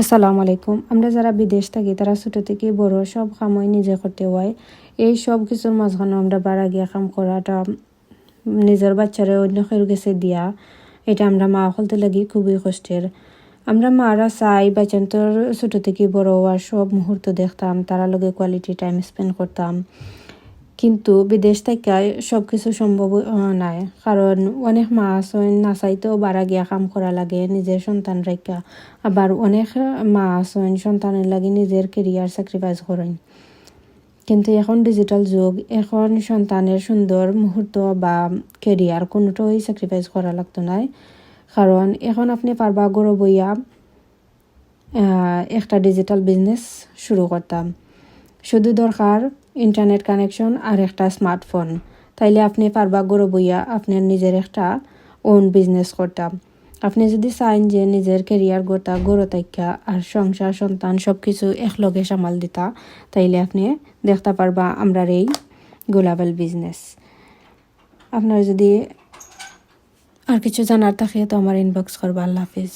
আসসালামু আলাইকুম। আমরা যারা বিদেশ থাকি তারা ছোট থেকে বড় সব কামই নিজে করতে হয়। এই সব কিছুর মাঝখানে আমরা বাড়া গিয়া কাম করাটা নিজের বাচ্চারে অন্য কেউ গেছে দিয়া, এটা আমরা মা হলতে লাগি খুবই কষ্টের। আমরা মারা চাই বাচ্চান্তর ছোট থেকে বড় হওয়ার সব মুহূর্ত দেখতাম, তারা লগে কোয়ালিটি টাইম স্পেন্ড করতাম। কিন্তু বিদেশ থেকে সব কিছু সম্ভব নাই, কারণ অনেক মা আছেন না চাইতেও বাড়া গিয়া কাম করা লাগে নিজের সন্তান রেখা। আবার অনেক মা আছেন সন্তানের লাগে নিজের কেরিয়ার স্যাক্রিফাইস করেন। কিন্তু এখন ডিজিটাল যুগ, এখন সন্তানের সুন্দর মুহূর্ত বা কেরিয়ার কোনোটাই স্যাক্রিফাইস করা লাগতো না, কারণ এখন আপনি পারবা গড় বইয়া একটা ডিজিটাল বিজনেস শুরু করতাম। শুধু দরকার ইন্টারনেট কানেকশন আর একটা স্মার্টফোন, তাইলে আপনি পারবা গড় বইয়া আপনার নিজের একটা ওন বিজনেস করতাম। আপনি যদি চাইন যে নিজের কেরিয়ার গোটা গড় তাইকা আর সংসার সন্তান সব কিছু একলগে সামাল দিতা, তাইলে আপনি দেখতে পারবা আমরার এই গ্লোবাল বিজনেস। আপনার যদি আর কিছু জানার থাকে তো আমার ইনবক্স করবা। আল্লাহ হাফিজ।